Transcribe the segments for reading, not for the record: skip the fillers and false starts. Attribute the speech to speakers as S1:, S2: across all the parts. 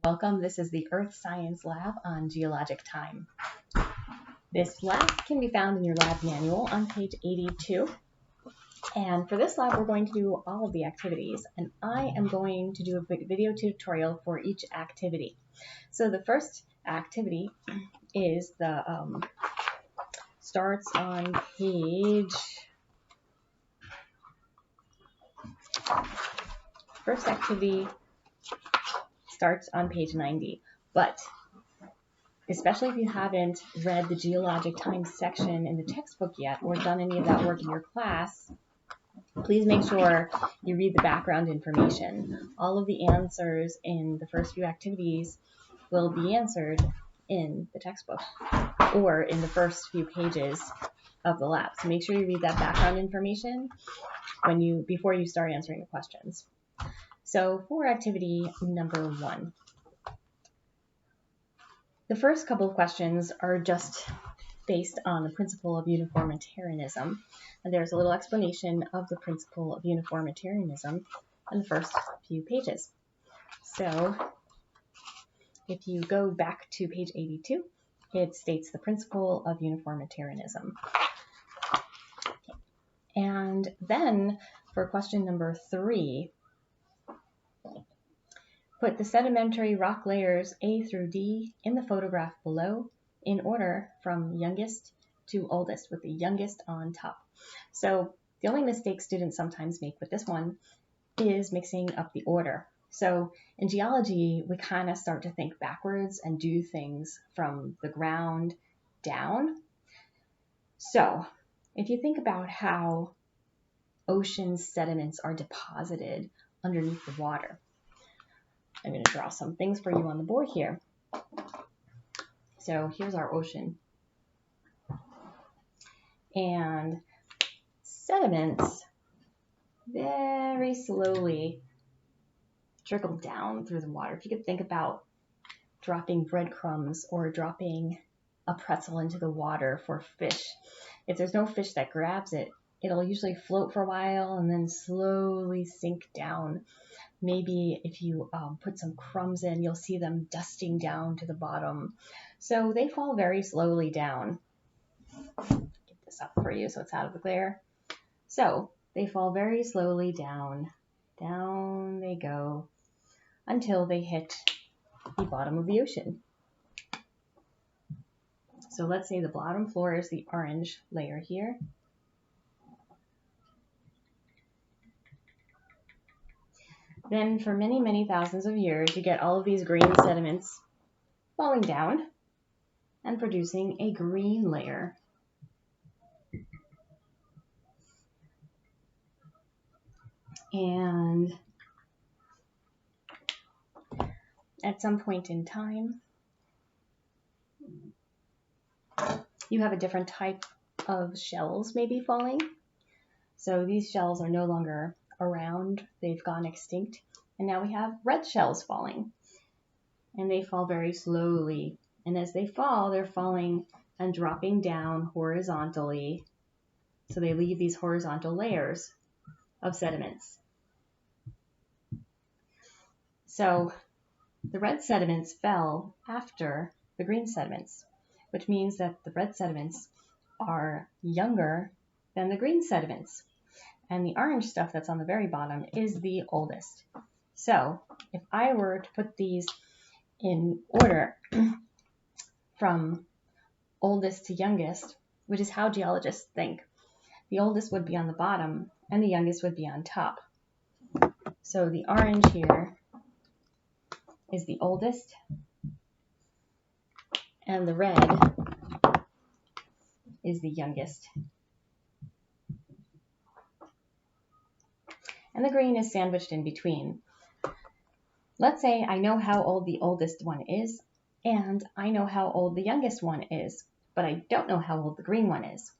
S1: Welcome. This is the Earth Science Lab on geologic time. This lab can be found in your lab manual on page 82. And for this lab, we're going to do all of the activities, and I am going to do a video tutorial for each activity. So the first activity is starts on page, first activity starts on page 90, but especially if you haven't read the geologic time section in the textbook yet or done any of that work in your class, please make sure you read the background information. All of the answers in the first few activities will be answered in the textbook or in the first few pages of the lab. So make sure you read that background information before you start answering the questions. So for activity number 1, the first couple of questions are just based on the principle of uniformitarianism, and there's a little explanation of the principle of uniformitarianism in the first few pages. So if you go back to page 82, it states the principle of uniformitarianism. Okay. And then for question number 3, put the sedimentary rock layers A through D in the photograph below in order from youngest to oldest, with the youngest on top. So the only mistake students sometimes make with this one is mixing up the order. So in geology, we kind of start to think backwards and do things from the ground down. So if you think about how ocean sediments are deposited underneath the water, I'm going to draw some things for you on the board here. So here's our ocean. And sediments very slowly trickle down through the water. If you could think about dropping breadcrumbs or dropping a pretzel into the water for fish. If there's no fish that grabs it, it'll usually float for a while and then slowly sink down. Maybe if you put some crumbs in, you'll see them dusting down to the bottom. So they fall very slowly down. Get this up for you so it's out of the glare. So they fall very slowly down. Down they go until they hit the bottom of the ocean. So let's say the bottom floor is the orange layer here. Then for many, many thousands of years, you get all of these green sediments falling down and producing a green layer. And at some point in time, you have a different type of shells maybe falling. So these shells are no longer around, they've gone extinct, and now we have red shells falling, and they fall very slowly, and as they fall, they're falling and dropping down horizontally, so they leave these horizontal layers of sediments. So the red sediments fell after the green sediments, which means that the red sediments are younger than the green sediments. And the orange stuff that's on the very bottom is the oldest. So if I were to put these in order from oldest to youngest, which is how geologists think, the oldest would be on the bottom and the youngest would be on top. So the orange here is the oldest, and the red is the youngest. And the green is sandwiched in between. Let's say I know how old the oldest one is, and I know how old the youngest one is, but I don't know how old the green one is.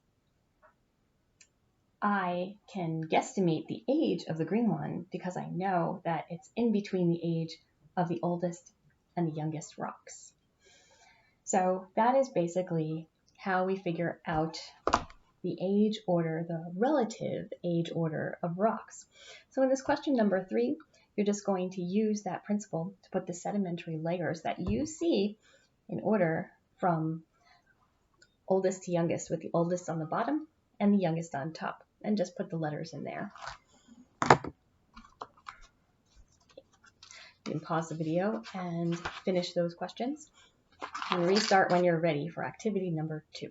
S1: I can guesstimate the age of the green one because I know that it's in between the age of the oldest and the youngest rocks. So that is basically how we figure out the age order, the relative age order of rocks. So in this question number 3, you're just going to use that principle to put the sedimentary layers that you see in order from oldest to youngest, with the oldest on the bottom and the youngest on top, and just put the letters in there. You can pause the video and finish those questions and restart when you're ready for activity number 2.